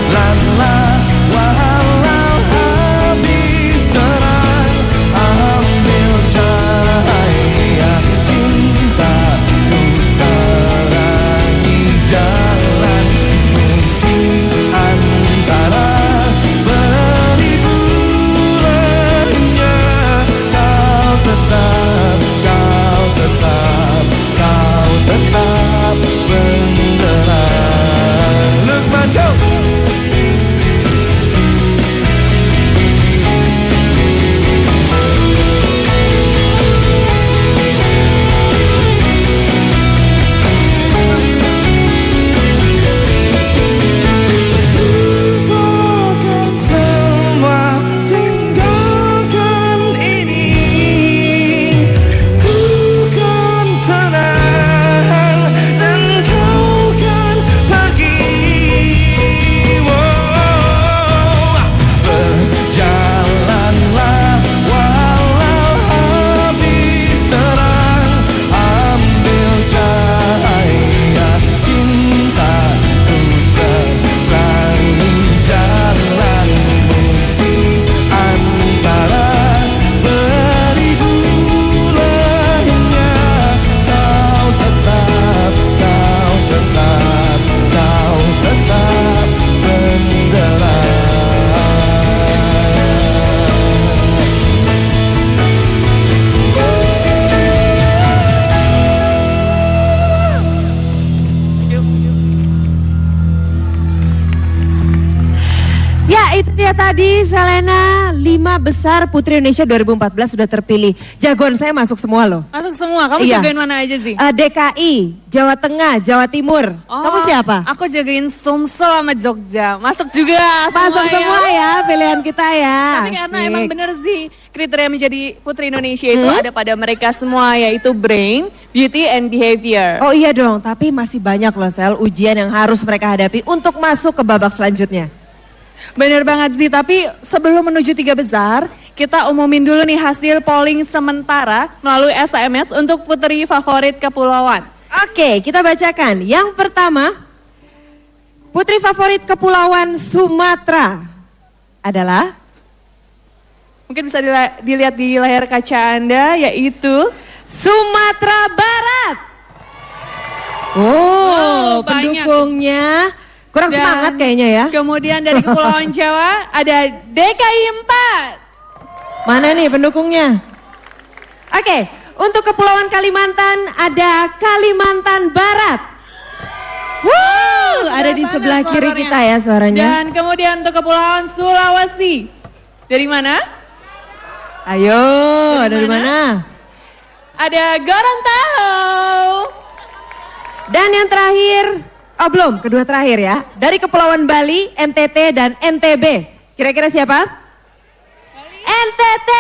Berjalanlah walau habis terang, ambil cahaya cinta, ku terangi jalanmu di antara beribu lainnya. Kau tetap benderang. Lukman, go! Lupakan semua, tinggalkan ini. Ku kan tenang dan kau kan pergi. Berjalanlah walau habis terang, ambil cahaya cinta, ku terangi jalanmu di antara beribu lainnya. Kau tetap benderang. Ya, itu dia tadi Selena, 5 besar Putri Indonesia 2014 sudah terpilih. Jagoan saya masuk semua loh. Masuk semua, kamu Iya. jagain mana aja sih? DKI, Jawa Tengah, Jawa Timur. Kamu siapa? Aku jagain Sumsel sama Jogja. Masuk juga Masuk semua ya, pilihan kita ya. Tapi karena Asik. emang bener sih kriteria menjadi Putri Indonesia itu ada pada mereka semua, yaitu brain, beauty, and behavior. Oh iya dong, tapi masih banyak loh Sel, ujian yang harus mereka hadapi untuk masuk ke babak selanjutnya. Bener banget sih, tapi sebelum menuju 3 besar, kita umumin dulu nih hasil polling sementara melalui SMS untuk putri favorit kepulauan. Oke, kita bacakan. Yang pertama, putri favorit kepulauan Sumatera adalah, Mungkin bisa dilihat di layar kaca Anda, yaitu Sumatera Barat. Oh, Wow, banyak. pendukungnya kurang Dan semangat kayaknya ya. Kemudian dari Kepulauan Jawa ada DKI 4. Mana nih pendukungnya? Oke, untuk Kepulauan Kalimantan ada Kalimantan Barat. Wow, ada di sebelah kiri suaranya. kita ya suaranya. Dan kemudian untuk Kepulauan Sulawesi. Dari mana? Ayo, dari mana? Ada Gorontalo. Dan yang terakhir, oh belum, kedua terakhir ya. Dari Kepulauan Bali, NTT dan NTB. Kira-kira siapa? NTT.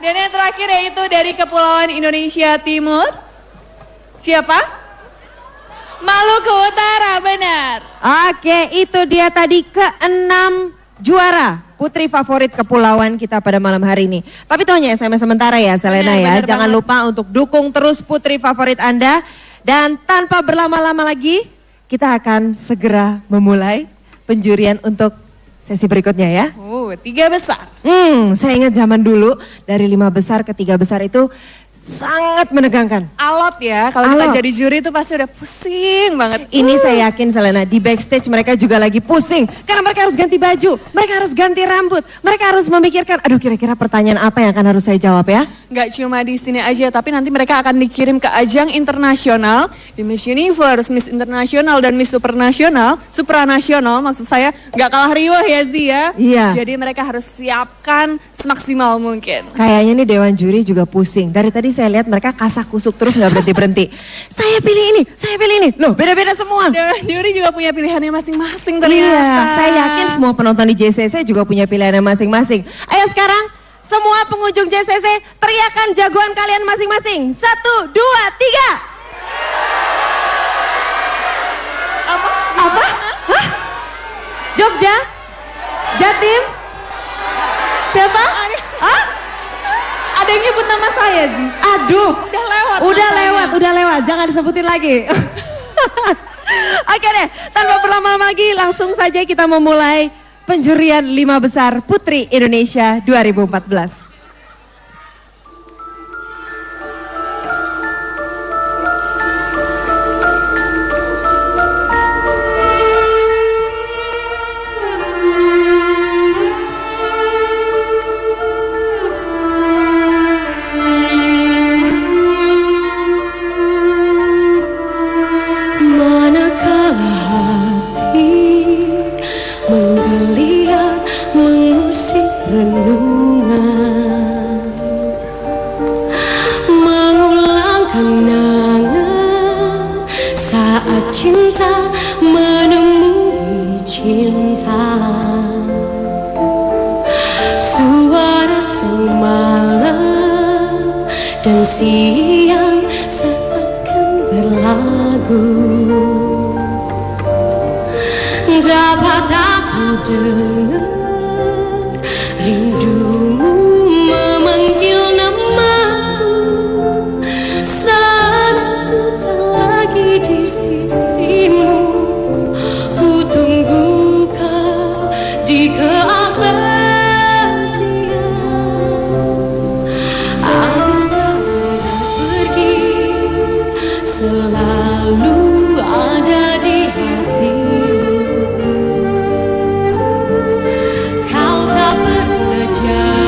Dan yang terakhir yaitu dari Kepulauan Indonesia Timur. Siapa? Maluku Utara, benar. Oke, itu dia tadi ke-6 juara putri favorit kepulauan kita pada malam hari ini. Tapi itu hanya SMS sementara ya Selena ya. Benar Jangan banget. lupa untuk dukung terus putri favorit Anda. Dan tanpa berlama-lama lagi, kita akan segera memulai penjurian untuk sesi berikutnya ya. 3 besar. Saya ingat zaman dulu dari 5 besar ke 3 besar itu sangat menegangkan. Alot ya, kalau kita Alot. jadi juri itu pasti udah pusing banget. Ini saya yakin Selena, di backstage mereka juga lagi pusing. Karena mereka harus ganti baju, mereka harus ganti rambut. Mereka harus memikirkan, aduh kira-kira pertanyaan apa yang akan harus saya jawab ya. Nggak cuma di sini aja, tapi nanti mereka akan dikirim ke ajang internasional. Di Miss Universe, Miss Internasional, dan Miss Supranasional maksud saya. Nggak kalah riuh ya Zi ya. Iya. Jadi mereka harus siapkan semaksimal mungkin. Kayaknya nih Dewan Juri juga pusing. Dari tadi saya lihat mereka kasak kusuk terus nggak berhenti-berhenti. Saya pilih ini, saya pilih ini. Loh beda-beda semua. Dewan juri juga punya pilihannya masing-masing ternyata. Iya, saya yakin semua penonton di JCC juga punya pilihannya masing-masing. Ayo sekarang semua pengunjung JCC teriakan jagoan kalian masing-masing. 1, 2, 3. Apa? Hah? Jogja? Jatim? Siapa? Hah? Ada yang nyebut nama saya Zi. Aduh. Udah lewat. Udah masanya. lewat. Jangan disebutin lagi. Oke deh, tanpa berlama-lama lagi langsung saja kita memulai penjurian 5 besar Putri Indonesia 2014. Menggeliat, mengusik renungan, mengulang kenangan saat cinta menemui cinta. Suara sang malam dan siang seakan berlagu. Dapat aku dengar rindumu memanggil namaku saat aku tak lagi di sisimu. Ku tunggu kau di keabadian. Aku tak pernah pergi, selalu ada di hatimu. Kau tak pernah jauh.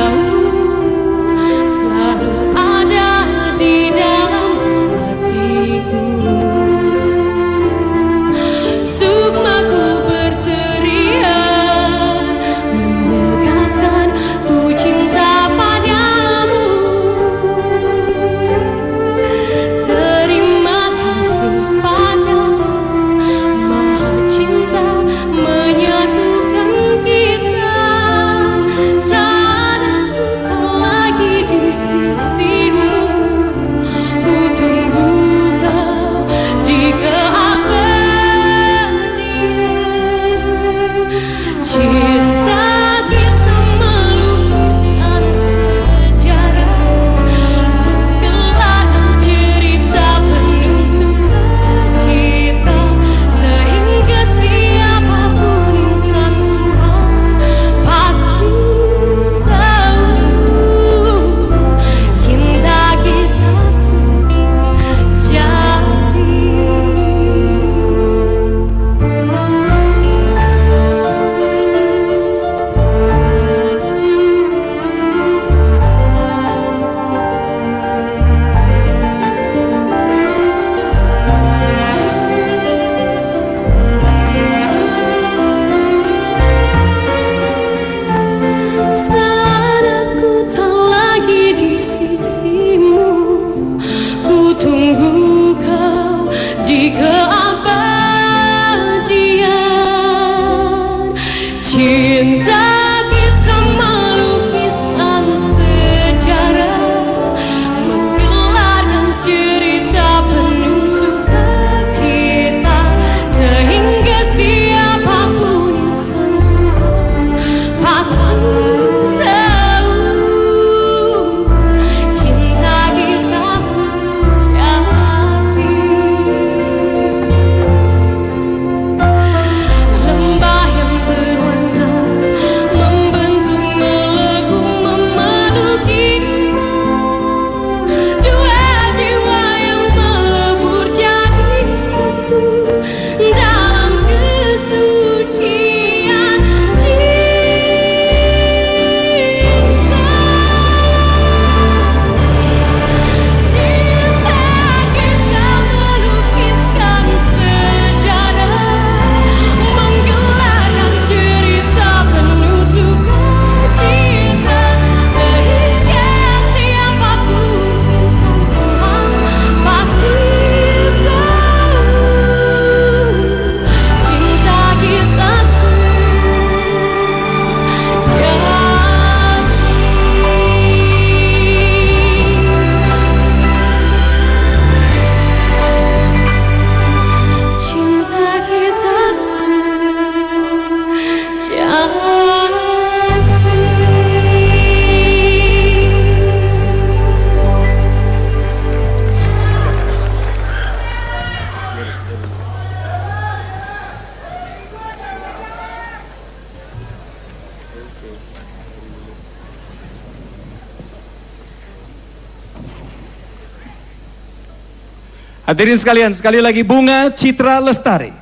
Hadirin sekalian, sekali lagi Bunga Citra Lestari.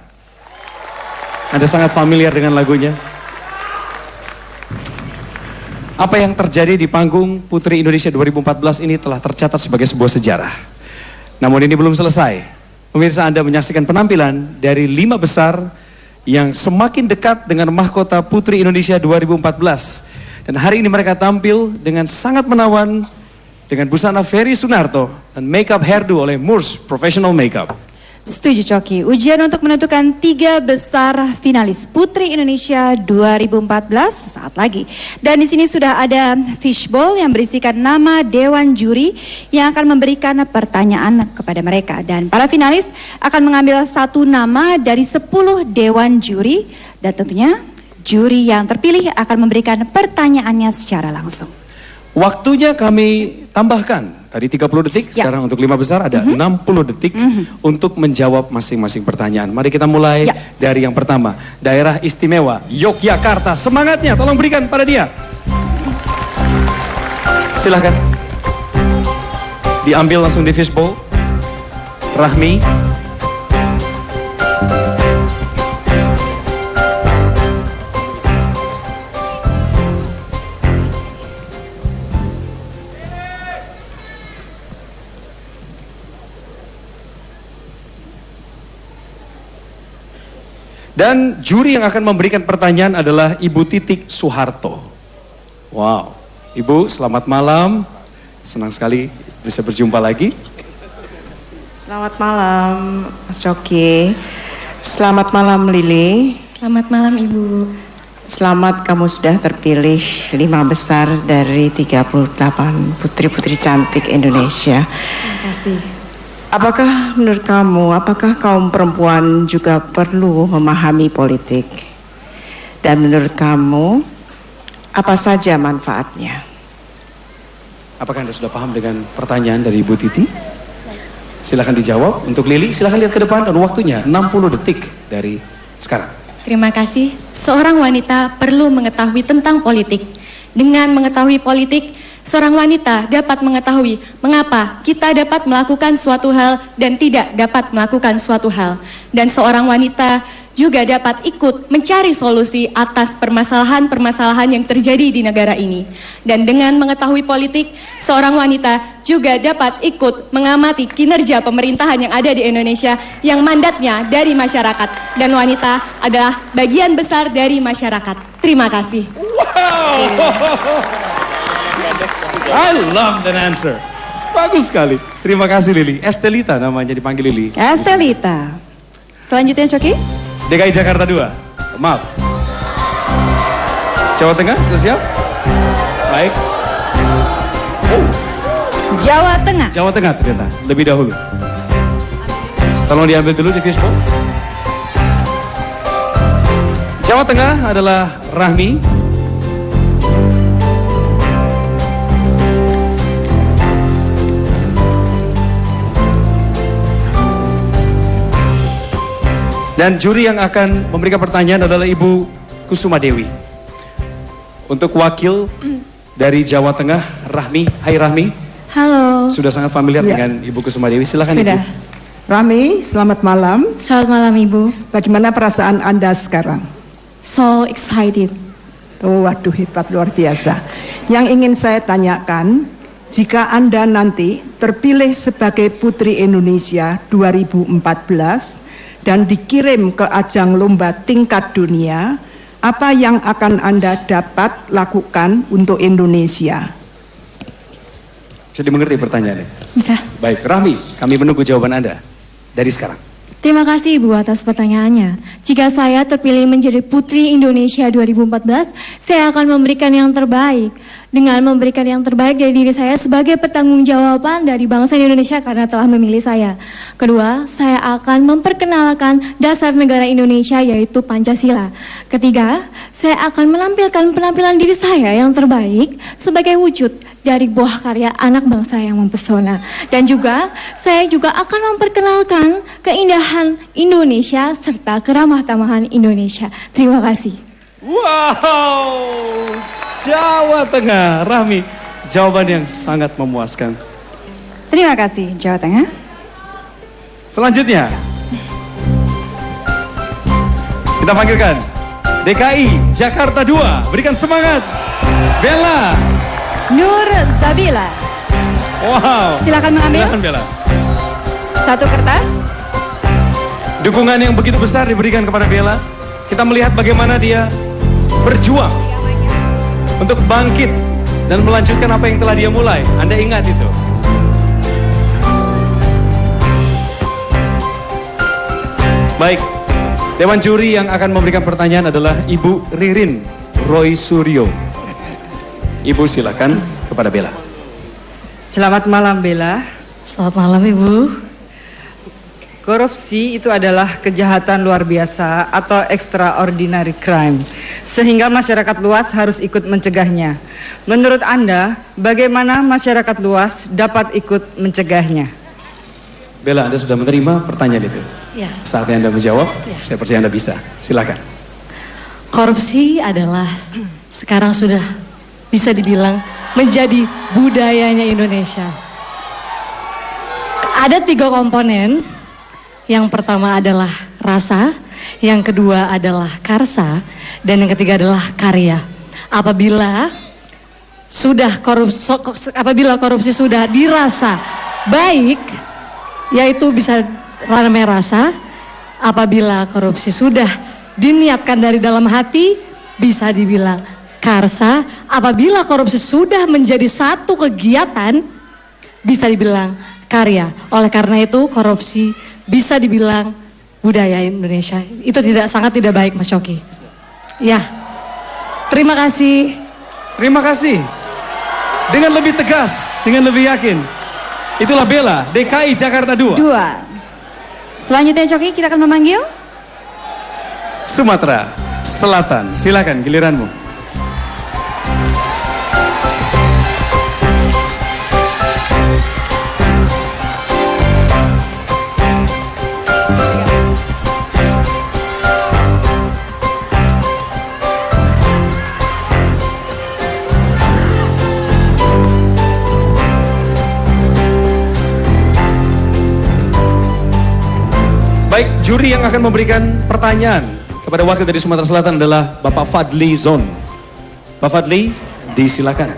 Anda sangat familiar dengan lagunya. Apa yang terjadi di panggung Putri Indonesia 2014 ini telah tercatat sebagai sebuah sejarah. Namun ini belum selesai. Pemirsa, Anda menyaksikan penampilan dari 5 besar yang semakin dekat dengan mahkota Putri Indonesia 2014. Dan hari ini mereka tampil dengan sangat menawan dengan busana Ferry Sunarto dan makeup hairdo oleh Murs Professional Makeup. Setuju Coki, ujian untuk menentukan 3 besar finalis Putri Indonesia 2014 saat lagi. Dan di sini sudah ada fishbowl yang berisikan nama Dewan Juri yang akan memberikan pertanyaan kepada mereka. Dan para finalis akan mengambil 1 nama dari 10 Dewan Juri dan tentunya juri yang terpilih akan memberikan pertanyaannya secara langsung. Waktunya kami tambahkan, tadi 30 detik, sekarang untuk 5 besar ada 60 detik untuk menjawab masing-masing pertanyaan. Mari kita mulai dari yang pertama, Daerah Istimewa Yogyakarta. Semangatnya tolong berikan pada dia. Silahkan. Diambil langsung di fishbowl. Rahmi. Dan juri yang akan memberikan pertanyaan adalah Ibu Titik Soeharto. Wow, Ibu selamat malam. Senang sekali bisa berjumpa lagi. Selamat malam Mas Coki. Selamat malam Lili. Selamat malam Ibu. Selamat kamu sudah terpilih 5 besar dari 38 putri-putri cantik Indonesia. Terima kasih. Apakah menurut kamu, apakah kaum perempuan juga perlu memahami politik? Dan menurut kamu, apa saja manfaatnya? Apakah Anda sudah paham dengan pertanyaan dari Ibu Titi? Silakan dijawab. Untuk Lili, silakan lihat ke depan dan waktunya 60 detik dari sekarang. Terima kasih. Seorang wanita perlu mengetahui tentang politik. Dengan mengetahui politik, seorang wanita dapat mengetahui mengapa kita dapat melakukan suatu hal dan tidak dapat melakukan suatu hal. Dan seorang wanita juga dapat ikut mencari solusi atas permasalahan-permasalahan yang terjadi di negara ini. Dan dengan mengetahui politik, seorang wanita juga dapat ikut mengamati kinerja pemerintahan yang ada di Indonesia yang mandatnya dari masyarakat. Dan wanita adalah bagian besar dari masyarakat. Terima kasih. Wow! I love that answer. Bagus sekali. Terima kasih Lili. Estelita namanya, dipanggil Lili. Estelita. Selanjutnya Coki. DKI Jakarta 2. Maaf. Jawa Tengah sudah siap? Baik. Oh, Jawa Tengah. Jawa Tengah ternyata lebih dahulu. Tolong diambil dulu di fishbowl. Jawa Tengah adalah Rahmi. Dan juri yang akan memberikan pertanyaan adalah Ibu Kusuma Dewi. Untuk wakil dari Jawa Tengah, Rahmi. Hai Rahmi. Halo. Sudah sangat familiar dengan Ibu Kusuma Dewi. Silakan Sudah. Ibu. Rahmi, selamat malam. Selamat malam Ibu. Bagaimana perasaan Anda sekarang? So excited. Oh, waduh, hebat, luar biasa. Yang ingin saya tanyakan, jika Anda nanti terpilih sebagai Putri Indonesia 2014 dan dikirim ke ajang lomba tingkat dunia, apa yang akan Anda dapat lakukan untuk Indonesia? Bisa dimengerti pertanyaannya? Bisa. Baik, Rahmi, kami menunggu jawaban Anda dari sekarang. Terima kasih Ibu atas pertanyaannya. Jika saya terpilih menjadi Putri Indonesia 2014, saya akan memberikan yang terbaik. Dengan memberikan yang terbaik dari diri saya sebagai pertanggungjawaban dari bangsa Indonesia karena telah memilih saya. Kedua, saya akan memperkenalkan dasar negara Indonesia yaitu Pancasila. Ketiga, saya akan menampilkan penampilan diri saya yang terbaik sebagai wujud dari buah karya anak bangsa yang mempesona. Dan juga, saya juga akan memperkenalkan keindahan Indonesia serta keramah tamahan Indonesia. Terima kasih. Wow, Jawa Tengah, Rahmi, jawaban yang sangat memuaskan. Terima kasih Jawa Tengah. Selanjutnya, kita panggilkan DKI Jakarta 2. Berikan semangat. Bella. Nur Zabila. Wow. Silakan mengambil. Silakan Bella. Satu kertas. Dukungan yang begitu besar diberikan kepada Bella. Kita melihat bagaimana dia berjuang untuk bangkit dan melanjutkan apa yang telah dia mulai. Anda ingat itu? Baik, Dewan Juri yang akan memberikan pertanyaan adalah Ibu Ririn Roy Suryo. Ibu silakan kepada Bella. Selamat malam Bella. Selamat malam Ibu. Korupsi itu adalah kejahatan luar biasa atau extraordinary crime, sehingga masyarakat luas harus ikut mencegahnya. Menurut Anda, bagaimana masyarakat luas dapat ikut mencegahnya? Bella, Anda sudah menerima pertanyaan itu? Ya. Saatnya Anda menjawab, saya percaya Anda bisa. Silakan. Korupsi adalah sekarang sudah bisa dibilang menjadi budayanya Indonesia. Ada 3 komponen. Yang pertama adalah rasa, yang kedua adalah karsa, dan yang ketiga adalah karya. Apabila korupsi sudah dirasa baik, yaitu bisa namanya rasa. Apabila korupsi sudah diniatkan dari dalam hati, bisa dibilang karsa. Apabila korupsi sudah menjadi satu kegiatan, bisa dibilang karya. Oleh karena itu korupsi bisa dibilang budaya Indonesia. Itu sangat tidak baik Mas Coki. Ya, terima kasih. Terima kasih. Dengan lebih tegas, dengan lebih yakin. Itulah Bella, DKI Jakarta 2. Selanjutnya Coki, kita akan memanggil Sumatera Selatan. Silakan giliranmu. Baik, juri yang akan memberikan pertanyaan kepada wakil dari Sumatera Selatan adalah Bapak Fadli Zon. Pak Fadli, disilakan.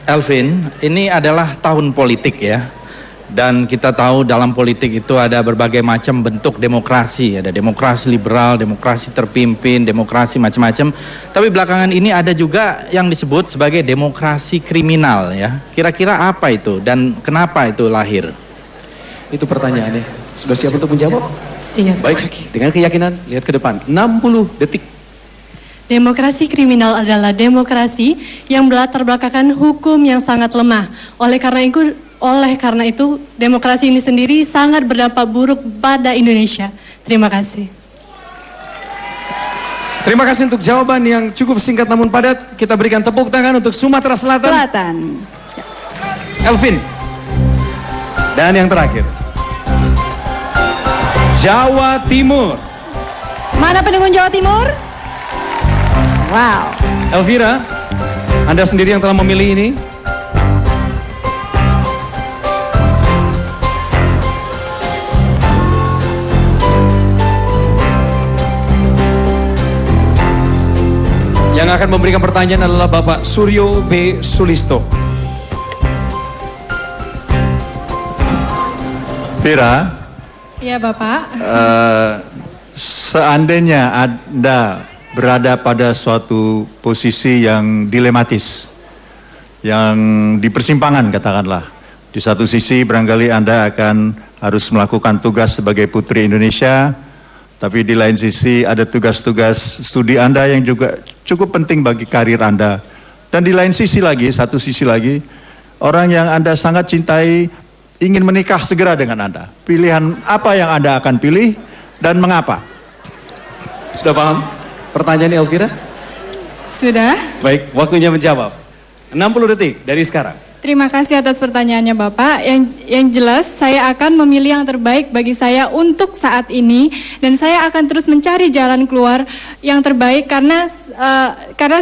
Elvin, ini adalah tahun politik ya. Dan kita tahu dalam politik itu ada berbagai macam bentuk demokrasi. Ada demokrasi liberal, demokrasi terpimpin, demokrasi macam-macam. Tapi belakangan ini ada juga yang disebut sebagai demokrasi kriminal ya. Kira-kira apa itu dan kenapa itu lahir? Itu pertanyaannya. Sudah siap untuk menjawab? Siap. Baik, dengan keyakinan lihat ke depan. 60 detik. Demokrasi kriminal adalah demokrasi yang berlatar belakangkan hukum yang sangat lemah. Oleh karena itu, demokrasi ini sendiri sangat berdampak buruk pada Indonesia. Terima kasih. Terima kasih untuk jawaban yang cukup singkat namun padat. Kita berikan tepuk tangan untuk Sumatera Selatan. Elvin. Dan yang terakhir, Jawa Timur. Mana pendukung Jawa Timur? Wow. Elvira, Anda sendiri yang telah memilih ini. Yang akan memberikan pertanyaan adalah Bapak Suryo B. Sulisto. Vira, Iya Bapak. seandainya Anda berada pada suatu posisi yang dilematis, yang di persimpangan katakanlah. Di satu sisi barangkali Anda akan harus melakukan tugas sebagai Putri Indonesia, tapi di lain sisi ada tugas-tugas studi Anda yang juga cukup penting bagi karir Anda. Dan di lain sisi lagi, satu sisi lagi, orang yang Anda sangat cintai ingin menikah segera dengan Anda. Pilihan apa yang Anda akan pilih dan mengapa? Sudah paham pertanyaan Elvira? Sudah. Baik, waktunya menjawab. 60 detik dari sekarang. Terima kasih atas pertanyaannya Bapak. Yang jelas saya akan memilih yang terbaik bagi saya untuk saat ini dan saya akan terus mencari jalan keluar yang terbaik karena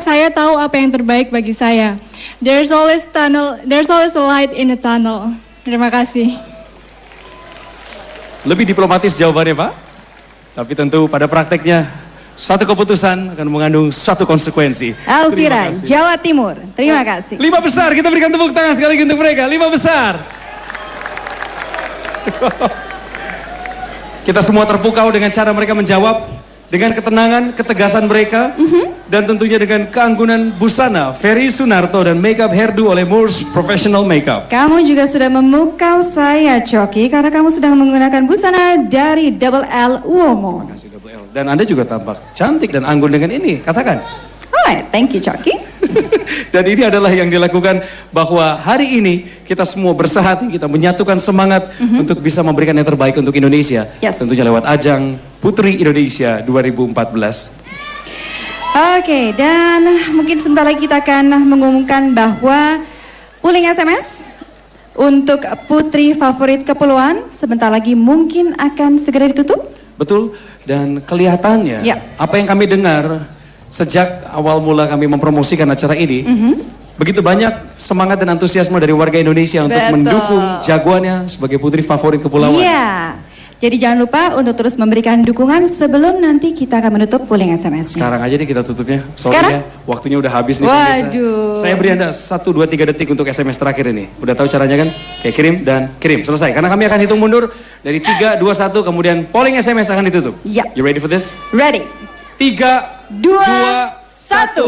saya tahu apa yang terbaik bagi saya. There's always a light in a tunnel. Terima kasih. Lebih diplomatis jawabannya Pak. Tapi tentu pada prakteknya suatu keputusan akan mengandung suatu konsekuensi. Elvira, Terima kasih. Jawa Timur. Terima kasih. 5 besar, kita berikan tepuk tangan sekali lagi untuk mereka. 5 besar. Kita semua terpukau dengan cara mereka menjawab, dengan ketenangan, ketegasan mereka, dan tentunya dengan keanggunan busana Ferry Sunarto dan makeup hairdo oleh Moores Professional Makeup. Kamu juga sudah memukau saya, Coki, karena kamu sedang menggunakan busana dari Double L Uomo. Terima kasih Double L. Dan Anda juga tampak cantik dan anggun dengan ini, katakan. Alright, thank you, Coki. Dan ini adalah yang dilakukan bahwa hari ini kita semua bersehati, kita menyatukan semangat untuk bisa memberikan yang terbaik untuk Indonesia. Yes. Tentunya lewat ajang Putri Indonesia 2014. Oke, dan mungkin sebentar lagi kita akan mengumumkan bahwa pooling SMS untuk putri favorit kepulauan sebentar lagi mungkin akan segera ditutup. Betul, dan kelihatannya Ya. apa yang kami dengar sejak awal mula kami mempromosikan acara ini, begitu banyak semangat dan antusiasme dari warga Indonesia untuk Betul. mendukung jagoannya sebagai putri favorit kepulauan. Iya. Jadi jangan lupa untuk terus memberikan dukungan sebelum nanti kita akan menutup pooling SMS-nya. Sekarang aja nih kita tutupnya. Sorry Sekarang? ya, waktunya udah habis nih. Waduh. pemirsa. Saya beri Anda 1, 2, 3 detik untuk SMS terakhir ini. Udah tahu caranya kan? Kayak kirim dan kirim. Selesai. Karena kami akan hitung mundur dari 3, 2, 1. Kemudian polling SMS akan ditutup. Ya. You ready for this? Ready? 3, 2, 1.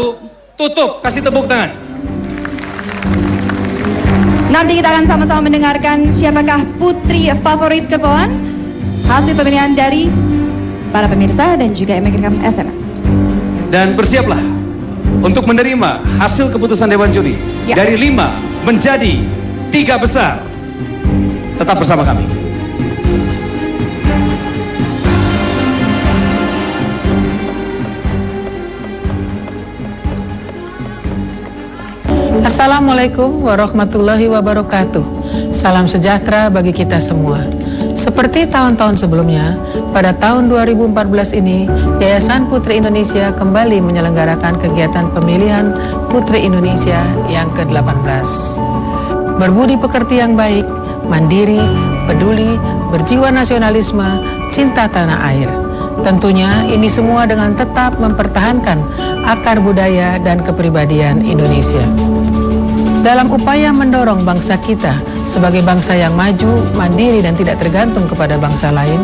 Tutup. Kasih tepuk tangan. Nanti kita akan sama-sama mendengarkan siapakah putri favorit kepulauan. Hasil pemilihan dari para pemirsa dan juga yang mengirimkan SMS. Dan bersiaplah untuk menerima hasil keputusan Dewan Juri. Ya. Dari 5 menjadi 3 besar. Tetap bersama kami. Assalamualaikum warahmatullahi wabarakatuh. Salam sejahtera bagi kita semua. Seperti tahun-tahun sebelumnya, pada tahun 2014 ini, Yayasan Putri Indonesia kembali menyelenggarakan kegiatan pemilihan Putri Indonesia yang ke-18. Berbudi pekerti yang baik, mandiri, peduli, berjiwa nasionalisme, cinta tanah air. Tentunya ini semua dengan tetap mempertahankan akar budaya dan kepribadian Indonesia. Dalam upaya mendorong bangsa kita sebagai bangsa yang maju, mandiri dan tidak tergantung kepada bangsa lain,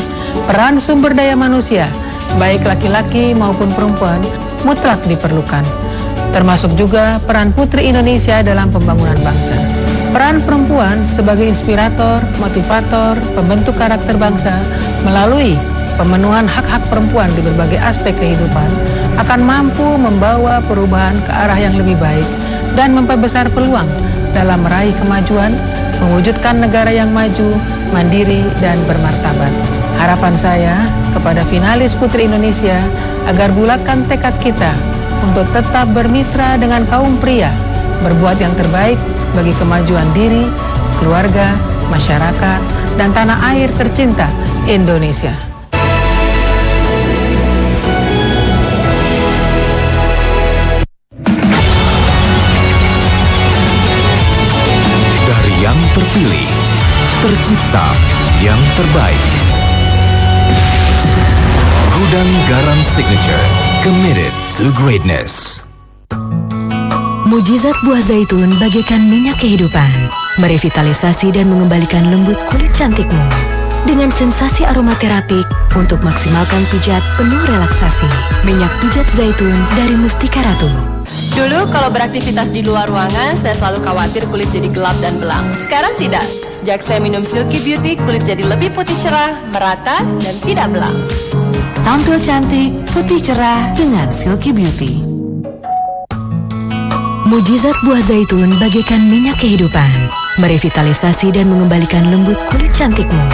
peran sumber daya manusia, baik laki-laki maupun perempuan, mutlak diperlukan. Termasuk juga peran Putri Indonesia dalam pembangunan bangsa. Peran perempuan sebagai inspirator, motivator, pembentuk karakter bangsa melalui pemenuhan hak-hak perempuan di berbagai aspek kehidupan akan mampu membawa perubahan ke arah yang lebih baik dan memperbesar peluang dalam meraih kemajuan, mewujudkan negara yang maju, mandiri, dan bermartabat. Harapan saya kepada finalis Putri Indonesia agar bulatkan tekad kita untuk tetap bermitra dengan kaum pria, berbuat yang terbaik bagi kemajuan diri, keluarga, masyarakat, dan tanah air tercinta Indonesia. Yang terpilih, tercipta yang terbaik. Gudang Garam Signature, committed to greatness. Mujizat buah zaitun bagaikan minyak kehidupan, merevitalisasi dan mengembalikan lembut kulit cantikmu. Dengan sensasi aromaterapik untuk maksimalkan pijat penuh relaksasi. Minyak pijat zaitun dari Mustika Ratu. Dulu kalau beraktivitas di luar ruangan, saya selalu khawatir kulit jadi gelap dan belang. Sekarang tidak. Sejak saya minum Silky Beauty, kulit jadi lebih putih cerah, merata, dan tidak belang. Tampil cantik, putih cerah dengan Silky Beauty. Mujizat buah zaitun bagaikan minyak kehidupan, merevitalisasi dan mengembalikan lembut kulit cantikmu.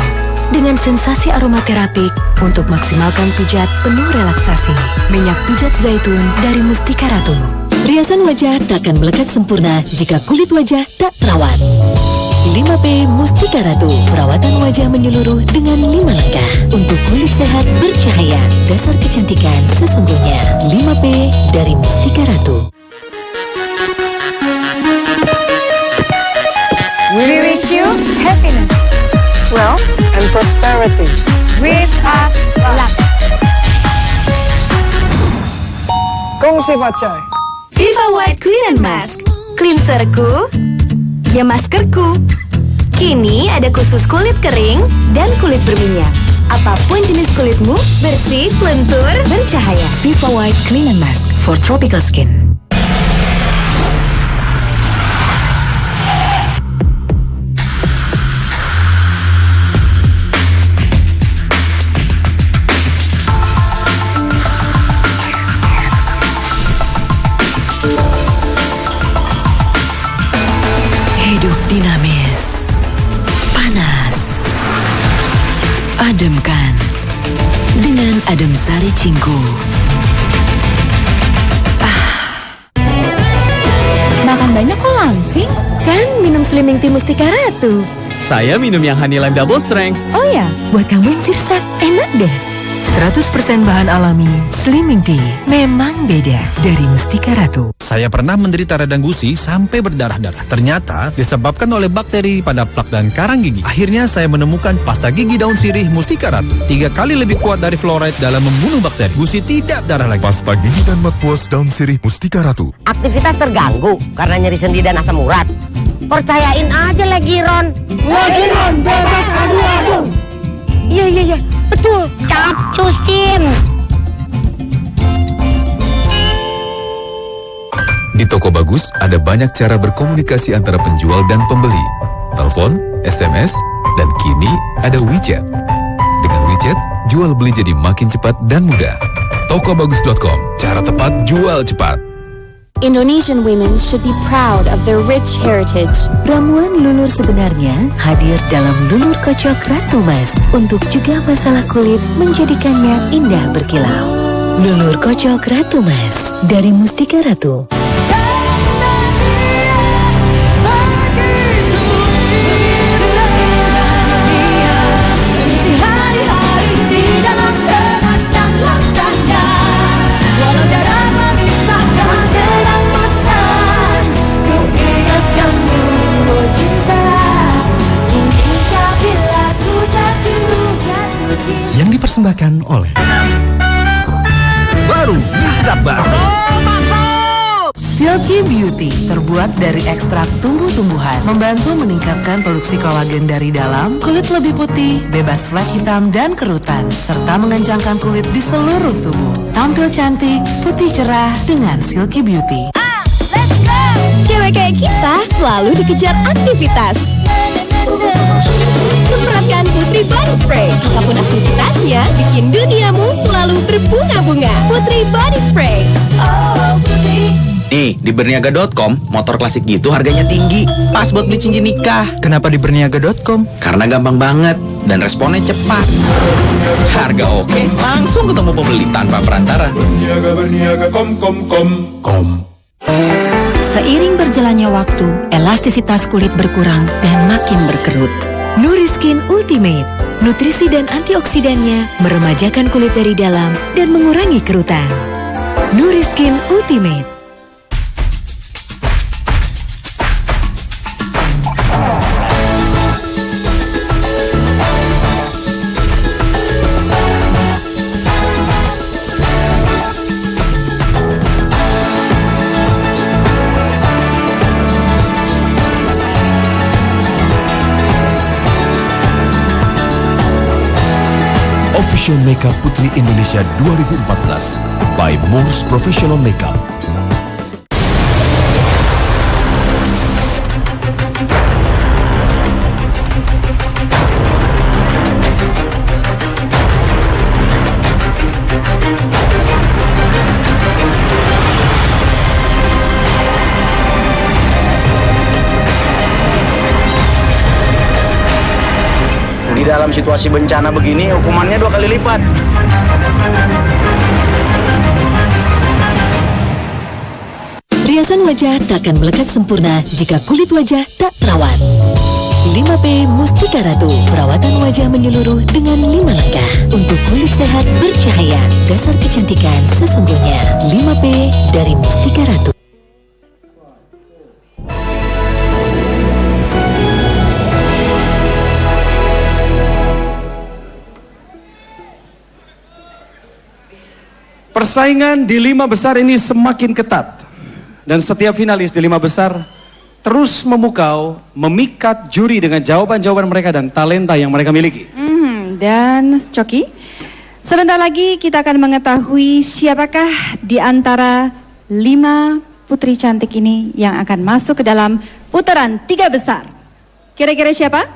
Dengan sensasi aromaterapik untuk maksimalkan pijat penuh relaksasi. Minyak pijat zaitun dari Mustika Ratu. Riasan wajah takkan melekat sempurna jika kulit wajah tak terawat. 5P Mustika Ratu, perawatan wajah menyeluruh dengan 5 langkah. Untuk kulit sehat bercahaya, dasar kecantikan sesungguhnya. 5P dari Mustika Ratu. We wish you happiness. wealth, and prosperity. Wish us luck. Kong Si Fa Chai. Viva White Clean and Mask. Cleanserku, ya maskerku. Kini ada khusus kulit kering dan kulit berminyak. Apapun jenis kulitmu, bersih, lentur, bercahaya. Viva White Clean and Mask for tropical skin. Hidup dinamis, panas, ademkan dengan Adem Sari Cinggu. Makan banyak kok langsing? Kan minum Slimming Tea Mustika Ratu. Saya minum yang Honey Lime Double Strength. Oh ya, buat kamu yang sirsak, enak deh. 100% bahan alami, Slimming Tea memang beda dari Mustika Ratu. Saya pernah menderita radang gusi sampai berdarah-darah. Ternyata disebabkan oleh bakteri pada plak dan karang gigi. Akhirnya saya menemukan pasta gigi daun sirih Mustika Ratu. 3 kali lebih kuat dari fluoride dalam membunuh bakteri. Gusi tidak darah lagi. Pasta gigi dan mouthwash daun sirih Mustika Ratu. Aktivitas terganggu karena nyeri sendi dan asam urat. Percayain aja Legiron. Legiron bebas adu-adu. Iya, betul. Capcusin. Di Toko Bagus ada banyak cara berkomunikasi antara penjual dan pembeli. Telepon, SMS, dan kini ada WeChat. Dengan WeChat, jual beli jadi makin cepat dan mudah. Tokobagus.com, cara tepat jual cepat. Indonesian women should be proud of their rich heritage. Ramuan lulur sebenarnya hadir dalam lulur kocok Ratu Mas untuk cegah masalah kulit menjadikannya indah berkilau. Lulur kocok Ratu Mas dari Mustika Ratu. Yang dipersembahkan oleh Baru Nisdat Baso. Silky Beauty terbuat dari ekstrak tumbuh-tumbuhan, membantu meningkatkan produksi kolagen dari dalam, kulit lebih putih, bebas flek hitam dan kerutan, serta mengencangkan kulit di seluruh tubuh. Tampil cantik, putih cerah dengan Silky Beauty. Cewek kayak kita selalu dikejar aktivitas. Semprotkan Putri Body Spray. Apapun aktivitasnya, bikin duniamu selalu berbunga-bunga. Putri Body Spray. Oh, Putri. Nih, di Berniaga.com, motor klasik gitu harganya tinggi. Pas buat beli cincin nikah. Kenapa di Berniaga.com? Karena gampang banget dan responnya cepat. Harga oke, langsung ketemu pembeli tanpa perantara. Berniaga, kom. Seiring berjalannya waktu, elastisitas kulit berkurang dan makin berkerut. Nuriskin Ultimate, nutrisi dan antioksidannya meremajakan kulit dari dalam dan mengurangi kerutan. Nuriskin Ultimate. Official Makeup Putri Indonesia 2014 by Moors Professional Makeup. Di dalam situasi bencana begini, hukumannya 2 kali lipat. Riasan wajah takkan melekat sempurna jika kulit wajah tak terawat. 5P Mustika Ratu, perawatan wajah menyeluruh dengan 5 langkah untuk kulit sehat bercahaya. Dasar kecantikan sesungguhnya. 5P dari Mustika Ratu. Persaingan di 5 besar ini semakin ketat. Dan setiap finalis di 5 besar terus memukau, memikat juri dengan jawaban-jawaban mereka dan talenta yang mereka miliki. Dan Coki, sebentar lagi kita akan mengetahui siapakah di antara 5 putri cantik ini yang akan masuk ke dalam putaran 3 besar. Kira-kira siapa?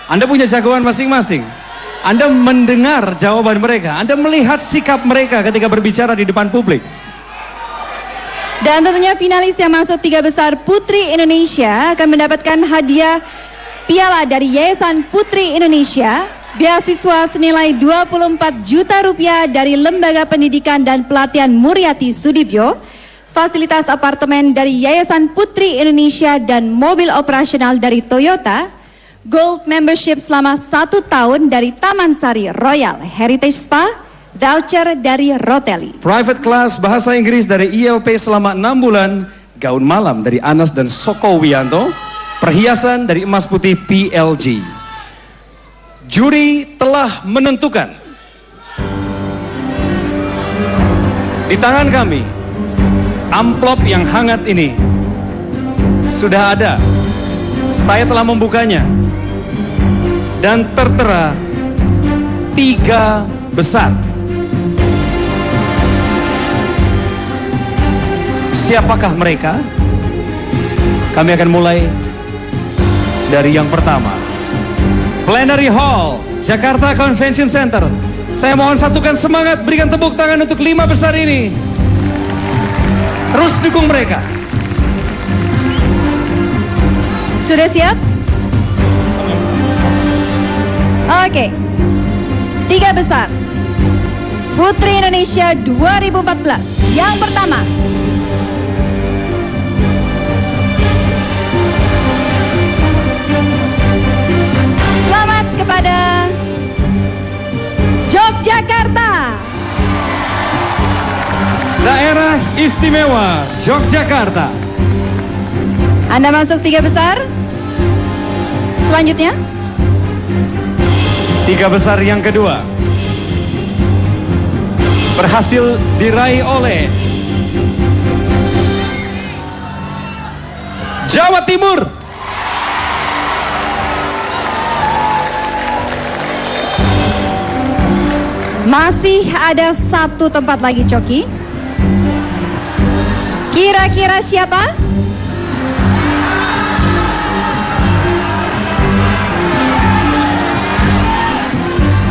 Anda punya jagoan masing-masing. Anda mendengar jawaban mereka. Anda melihat sikap mereka ketika berbicara di depan publik. Dan tentunya finalis yang masuk 3 besar Putri Indonesia akan mendapatkan hadiah piala dari Yayasan Putri Indonesia, beasiswa senilai 24 juta rupiah dari Lembaga Pendidikan dan Pelatihan Muryati Sudibyo, fasilitas apartemen dari Yayasan Putri Indonesia dan mobil operasional dari Toyota, gold membership selama 1 tahun dari Taman Sari Royal Heritage Spa, voucher dari Roteli. Private class bahasa Inggris dari ILP selama 6 bulan, gaun malam dari Anas dan Soko Wianto, perhiasan dari Emas Putih PLG. Juri telah menentukan. Di tangan kami, amplop yang hangat ini sudah ada. Saya telah membukanya. Dan tertera 3 besar. Siapakah mereka? Kami akan mulai dari yang pertama. Plenary Hall, Jakarta Convention Center. Saya mohon satukan semangat, berikan tepuk tangan untuk 5 besar ini. Terus dukung mereka. Sudah siap? Oke. 3 besar Putri Indonesia 2014. Yang pertama, selamat kepada Yogyakarta. Daerah Istimewa Yogyakarta. Anda masuk 3 besar. Selanjutnya, 3 besar yang kedua berhasil diraih oleh Jawa Timur. masih ada 1 tempat lagi, Coki. Kira-kira siapa?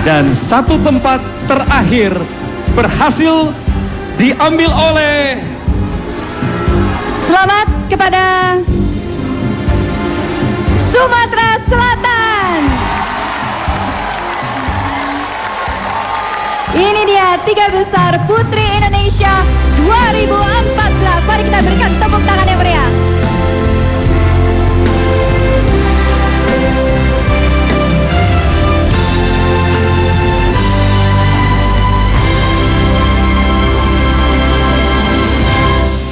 Dan 1 tempat terakhir berhasil diambil oleh... Selamat kepada Sumatera Selatan. Ini dia 3 besar Putri Indonesia 2014. Mari kita berikan tepuk tangan yang meriah.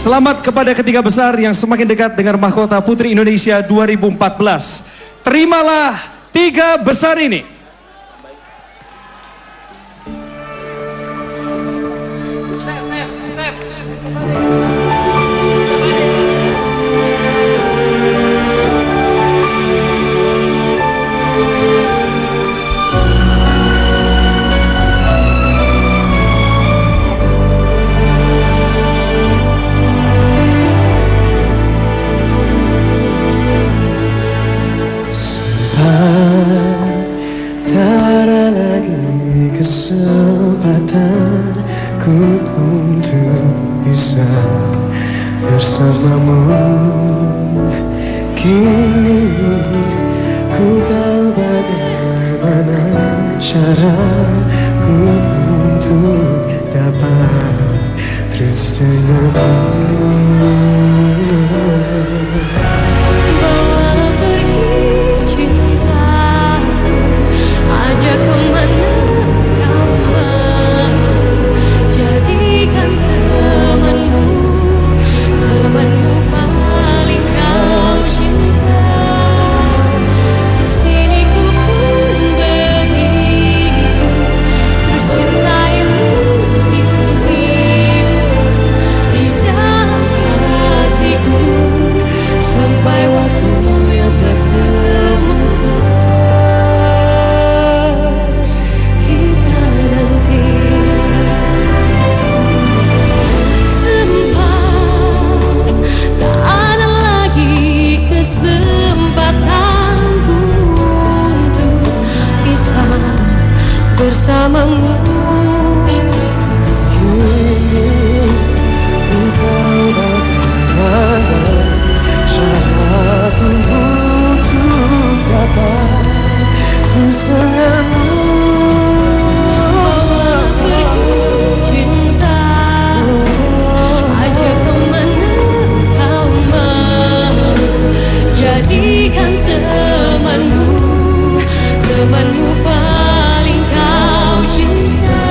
Selamat kepada ketiga besar yang semakin dekat dengan mahkota Putri Indonesia 2014. Terimalah 3 besar ini. Tak ada lagi kesempatanku untuk bisa bersamamu. Kini ku tahu bagaimana caraku untuk dapat terus denganmu. Ajak kemana kau mau, jadikan temanmu, temanmu paling kau cinta. Di sini ku pun begitu, tercintaimu bersamamu. Kini ku tahu bagaimana caraku untuk dapat terus denganmu. Jadikan temanmu paling kau cinta.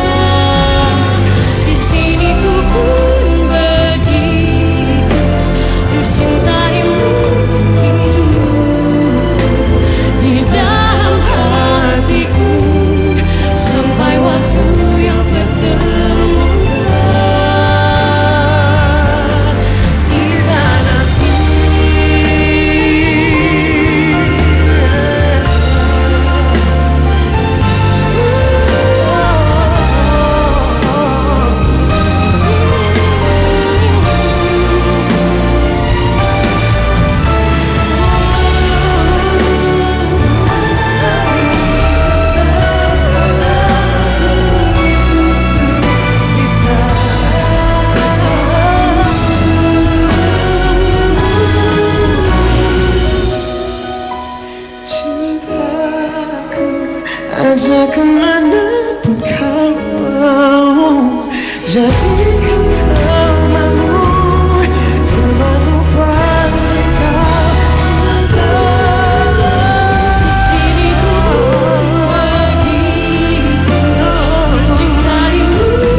Di sini ku pun begitu, terus cintaimu hidup di dalam hatiku sampai waktu yang pertemukan kita nanti. Ajak kemanapun kau mau, jadikan temanmu paling kau cinta. Di sini ku pun begitu, terus cintaimu di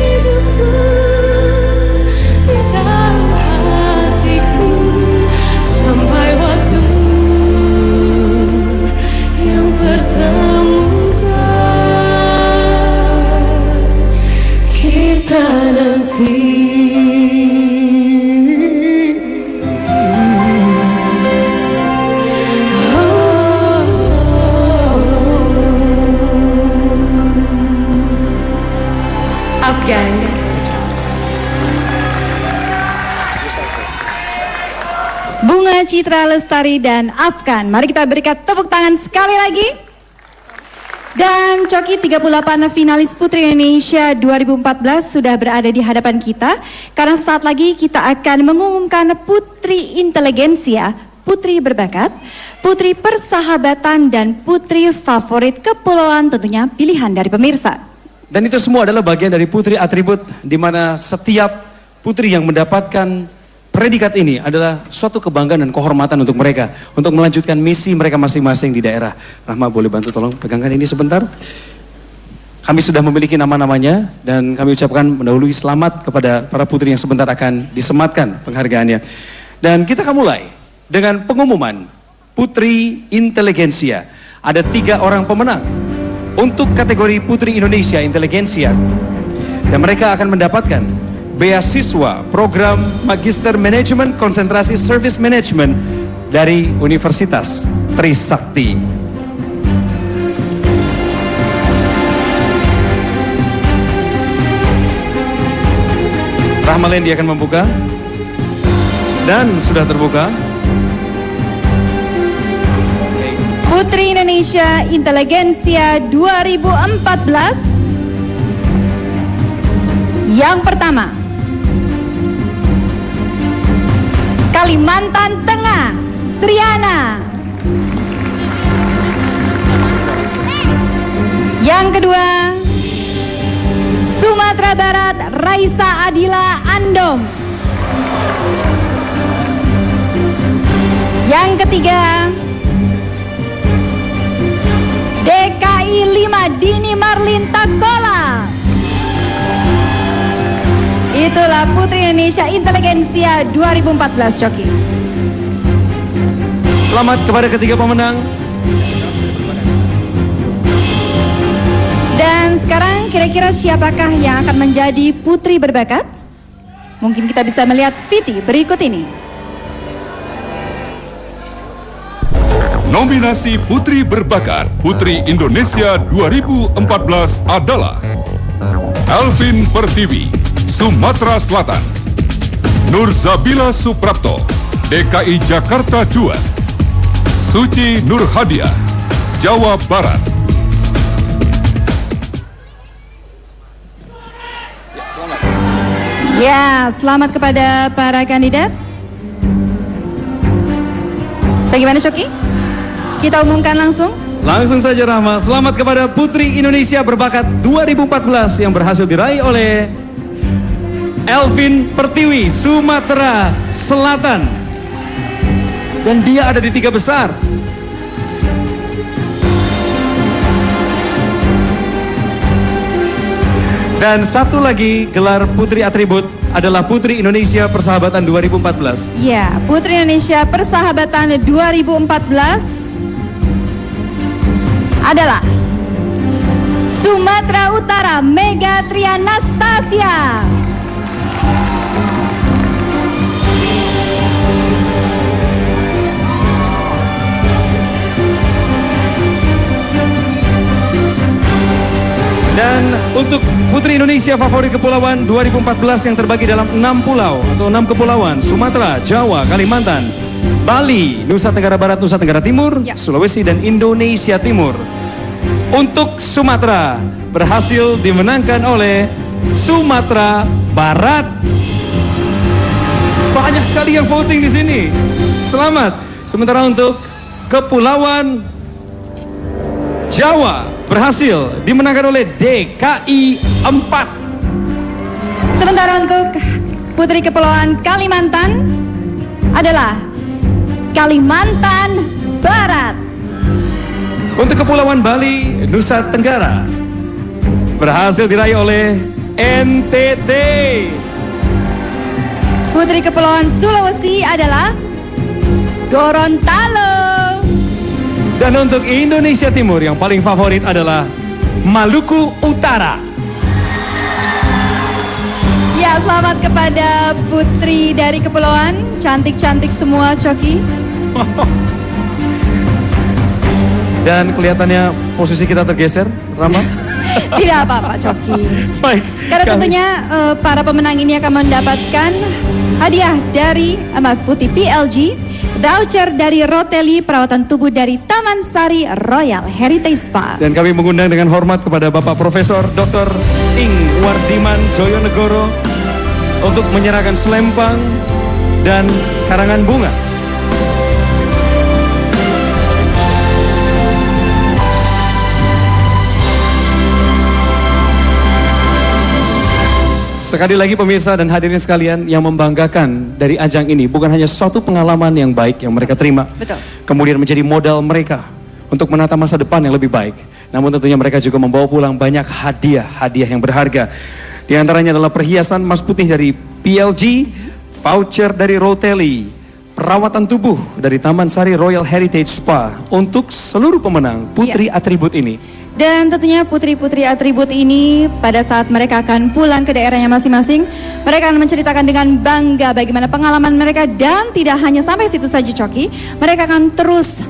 hidupku, di dalam hatiku sampai waktu kita nanti. Afgan. Bunga Citra Lestari dan Afgan. Mari kita berikan tepuk tangan sekali lagi. Dan Coki 38 finalis Putri Indonesia 2014 sudah berada di hadapan kita. Karena saat lagi kita akan mengumumkan Putri Inteligensia, Putri Berbakat, Putri Persahabatan, dan Putri Favorit Kepulauan, tentunya pilihan dari pemirsa. Dan itu semua adalah bagian dari putri atribut, di mana setiap putri yang mendapatkan predikat ini adalah suatu kebanggaan dan kehormatan untuk mereka, untuk melanjutkan misi mereka masing-masing di daerah. Rahma, boleh bantu tolong pegangkan ini sebentar. Kami sudah memiliki nama-namanya dan kami ucapkan mendahului selamat kepada para putri yang sebentar akan disematkan penghargaannya. Dan kita akan mulai dengan pengumuman Putri Inteligensia. Ada 3 orang pemenang untuk kategori Putri Indonesia Inteligensia, dan mereka akan mendapatkan beasiswa program Magister Manajemen Konsentrasi Service Management dari Universitas Trisakti. Rahma Lendi akan membuka, dan sudah terbuka. Putri Indonesia Inteligensia 2014. Yang pertama, Kalimantan Tengah, Sriana. Yang kedua, Sumatera Barat, Raisa Adila Andom. Yang ketiga, DKI 5, Dini Marlin Takola. Itulah Putri Indonesia Inteligensia 2014, Coki. Selamat kepada ketiga pemenang. Dan sekarang kira-kira siapakah yang akan menjadi Putri Berbakat? Mungkin kita bisa melihat VT berikut ini. Nominasi Putri Berbakat Putri Indonesia 2014 adalah Elvin Pertiwi, Sumatera Selatan; Nurzabila Suprapto, DKI Jakarta II; Suci Nurhadiah, Jawa Barat. Ya, selamat kepada para kandidat. Bagaimana Coki? Kita umumkan langsung. Langsung saja Rahma, selamat kepada Putri Indonesia Berbakat 2014 yang berhasil diraih oleh Elvin Pertiwi, Sumatera Selatan. Dan dia ada di 3 besar. Dan satu lagi gelar Putri Atribut adalah Putri Indonesia Persahabatan 2014. Ya, Putri Indonesia Persahabatan 2014 adalah Sumatera Utara Mega Trianastasia. Dan untuk Putri Indonesia Favorit Kepulauan 2014 yang terbagi dalam 6 pulau atau 6 kepulauan: Sumatera, Jawa, Kalimantan, Bali, Nusa Tenggara Barat, Nusa Tenggara Timur, Sulawesi, dan Indonesia Timur. Untuk Sumatera berhasil dimenangkan oleh Sumatera Barat. Banyak sekali yang voting di sini. Selamat. Sementara untuk Kepulauan Jawa berhasil dimenangkan oleh DKI 4. Sementara untuk Putri Kepulauan Kalimantan adalah Kalimantan Barat. Untuk Kepulauan Bali, Nusa Tenggara berhasil diraih oleh NTT. Putri Kepulauan Sulawesi adalah Gorontalo. Dan untuk Indonesia Timur yang paling favorit adalah Maluku Utara. Ya, selamat kepada putri dari kepulauan. Cantik-cantik semua, Coki. Dan kelihatannya posisi kita tergeser, Rama. Tidak apa-apa, Coki. Baik. Karena tentunya para pemenang ini akan mendapatkan hadiah dari Mas Putih PLG, voucher dari Roteli, perawatan tubuh dari Taman Sari Royal Heritage Spa. Dan kami mengundang dengan hormat kepada Bapak Profesor Dr. Ing Wardiman Joyonegoro untuk menyerahkan selempang dan karangan bunga. Sekali lagi pemirsa dan hadirin sekalian, yang membanggakan dari ajang ini bukan hanya suatu pengalaman yang baik yang mereka terima, Betul. kemudian menjadi modal mereka untuk menata masa depan yang lebih baik. Namun tentunya mereka juga membawa pulang banyak hadiah yang berharga. Di antaranya adalah perhiasan emas putih dari PLG, voucher dari Roteli, perawatan tubuh dari Taman Sari Royal Heritage Spa untuk seluruh pemenang Putri Atribut ini. Dan tentunya putri-putri atribut ini pada saat mereka akan pulang ke daerahnya masing-masing, mereka akan menceritakan dengan bangga bagaimana pengalaman mereka, dan tidak hanya sampai situ saja, Coki. Mereka akan terus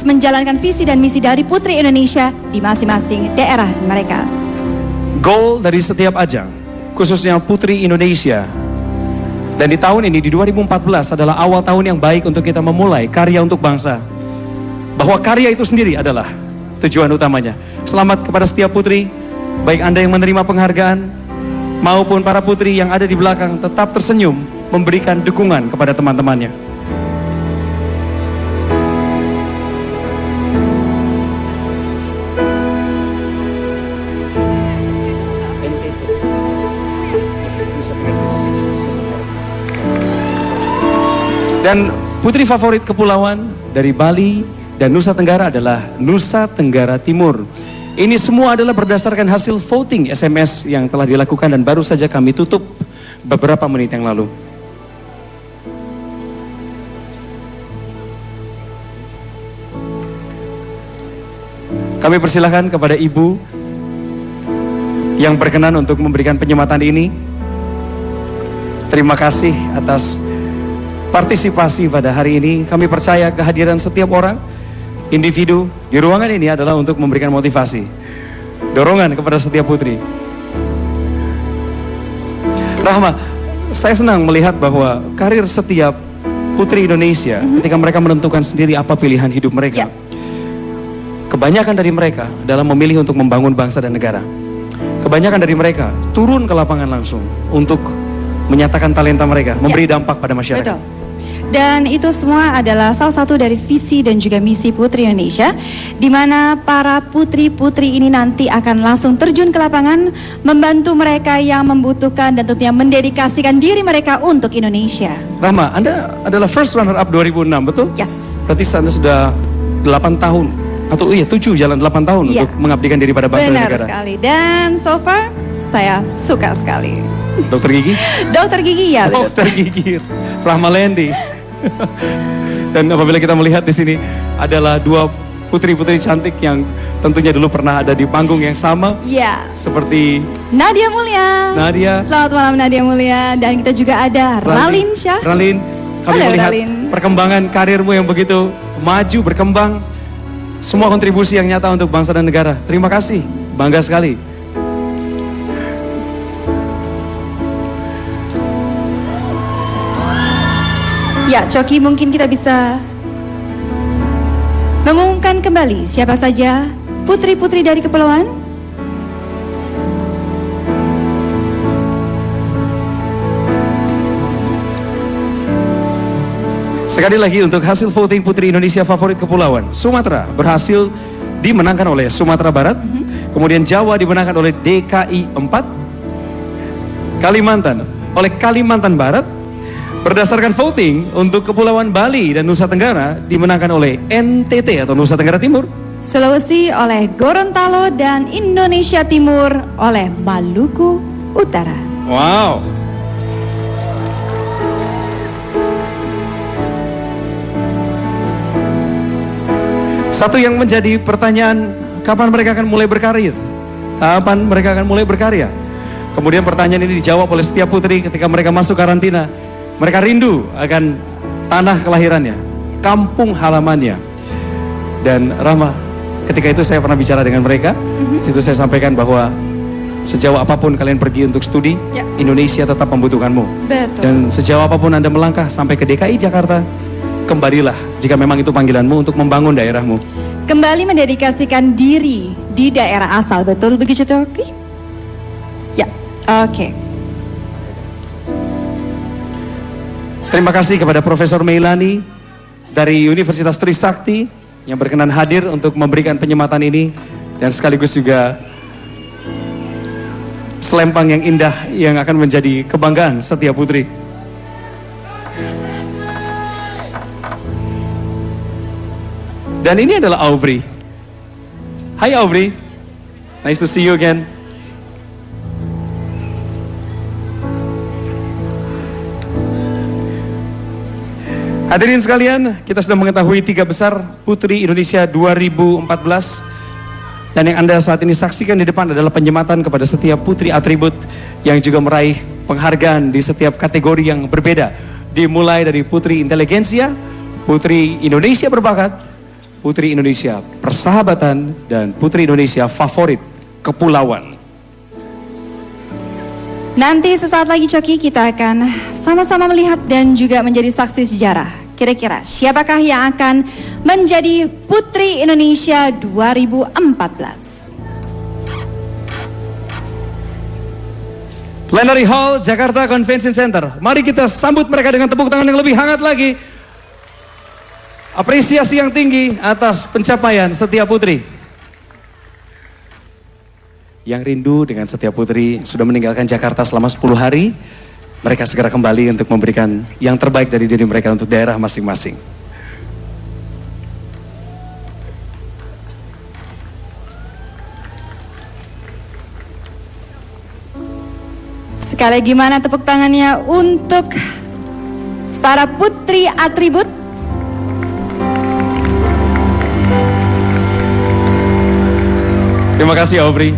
menjalankan visi dan misi dari Putri Indonesia di masing-masing daerah mereka. Goal dari setiap ajang, khususnya Putri Indonesia, dan di tahun ini, di 2014 adalah awal tahun yang baik untuk kita memulai karya untuk bangsa. Bahwa karya itu sendiri adalah tujuan utamanya. Selamat kepada setiap putri, baik Anda yang menerima penghargaan maupun para putri yang ada di belakang, tetap tersenyum memberikan dukungan kepada teman-temannya. Dan putri favorit kepulauan dari Bali dan Nusa Tenggara adalah Nusa Tenggara Timur. Ini semua adalah berdasarkan hasil voting SMS yang telah dilakukan dan baru saja kami tutup beberapa menit yang lalu. Kami persilahkan kepada Ibu yang berkenan untuk memberikan penyematan ini. Terima kasih atas partisipasi pada hari ini. Kami percaya kehadiran setiap orang, individu di ruangan ini adalah untuk memberikan motivasi, dorongan kepada setiap putri. Rahma, saya senang melihat bahwa karir setiap putri Indonesia ketika mereka menentukan sendiri apa pilihan hidup mereka. kebanyakan dari mereka dalam memilih untuk membangun bangsa dan negara. Kebanyakan dari mereka turun ke lapangan langsung untuk menyatakan talenta mereka, memberi dampak pada masyarakat. Betul. Dan itu semua adalah salah satu dari visi dan juga misi Putri Indonesia, di mana para putri-putri ini nanti akan langsung terjun ke lapangan, membantu mereka yang membutuhkan dan tentunya mendedikasikan diri mereka untuk Indonesia. Rahma, Anda adalah first runner up 2006, betul? Yes. Berarti Anda sudah 8 tahun, atau 7 jalan 8 tahun untuk mengabdikan diri pada bangsa dan negara. Benar sekali. Dan so far, saya suka sekali. Dokter Gigi? Dokter Gigi ya. Dokter Gigi, Rahma Lendi. Dan apabila kita melihat di sini adalah dua putri-putri cantik yang tentunya dulu pernah ada di panggung yang sama. Iya. Seperti Nadia Mulya. Nadia. Selamat malam Nadia Mulya. Dan kita juga ada Ralin Syah. Ralin, kami Halo, melihat Ralin. perkembangan karirmu yang begitu maju, berkembang. Semua kontribusi yang nyata untuk bangsa dan negara. Terima kasih, bangga sekali. Ya, Coki, mungkin kita bisa mengumumkan kembali siapa saja putri-putri dari kepulauan. Sekali lagi untuk hasil voting Putri Indonesia favorit kepulauan, Sumatera berhasil dimenangkan oleh Sumatera Barat, kemudian Jawa dimenangkan oleh DKI 4, Kalimantan oleh Kalimantan Barat. Berdasarkan voting untuk Kepulauan Bali dan Nusa Tenggara dimenangkan oleh NTT atau Nusa Tenggara Timur. Sulawesi oleh Gorontalo dan Indonesia Timur oleh Maluku Utara. Wow. Satu yang menjadi pertanyaan, kapan mereka akan mulai berkarir? Kapan mereka akan mulai berkarya? Kemudian pertanyaan ini dijawab oleh setiap putri ketika mereka masuk karantina. Mereka rindu akan tanah kelahirannya, kampung halamannya. Dan Rahma, ketika itu saya pernah bicara dengan mereka. Situ saya sampaikan bahwa sejauh apapun kalian pergi untuk studi, Indonesia tetap membutuhkanmu. Betul. Dan sejauh apapun Anda melangkah sampai ke DKI Jakarta, kembalilah jika memang itu panggilanmu untuk membangun daerahmu. Kembali mendedikasikan diri di daerah asal, betul begitu Coki? Ya, oke. Terima kasih kepada Profesor Meilani dari Universitas Trisakti yang berkenan hadir untuk memberikan penyematan ini, dan sekaligus juga selempang yang indah yang akan menjadi kebanggaan setiap putri. Dan ini adalah Aubrey. Hai Aubrey, nice to see you again. Hadirin sekalian, kita sudah mengetahui 3 besar Putri Indonesia 2014. Dan yang Anda saat ini saksikan di depan adalah penyematan kepada setiap putri atribut yang juga meraih penghargaan di setiap kategori yang berbeda. Dimulai dari Putri Inteligensia, Putri Indonesia Berbakat, Putri Indonesia Persahabatan, dan Putri Indonesia Favorit Kepulauan. Nanti sesaat lagi Coki, kita akan sama-sama melihat dan juga menjadi saksi sejarah. Kira-kira siapakah yang akan menjadi Putri Indonesia 2014? Plenary Hall, Jakarta Convention Center. Mari kita sambut mereka dengan tepuk tangan yang lebih hangat lagi. Apresiasi yang tinggi atas pencapaian setiap putri. Yang rindu dengan setiap putri sudah meninggalkan Jakarta selama 10 hari. Mereka segera kembali untuk memberikan yang terbaik dari diri mereka untuk daerah masing-masing. Sekali gimana tepuk tangannya untuk para putri atribut? Terima kasih Aubrey.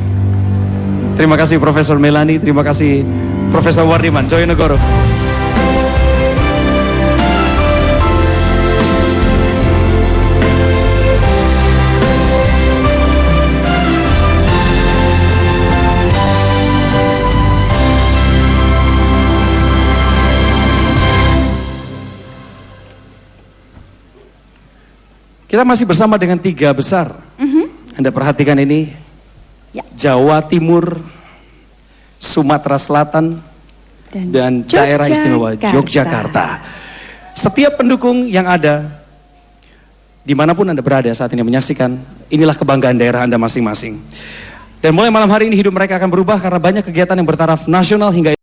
Terima kasih Profesor Melani. Terima kasih Profesor Wardiman Joyonegoro. Kita masih bersama dengan 3 besar Anda perhatikan ini, Jawa Timur, Sumatera Selatan, dan daerah istimewa Yogyakarta. Setiap pendukung yang ada, dimanapun Anda berada saat ini menyaksikan, inilah kebanggaan daerah Anda masing-masing. Dan mulai malam hari ini hidup mereka akan berubah karena banyak kegiatan yang bertaraf nasional hingga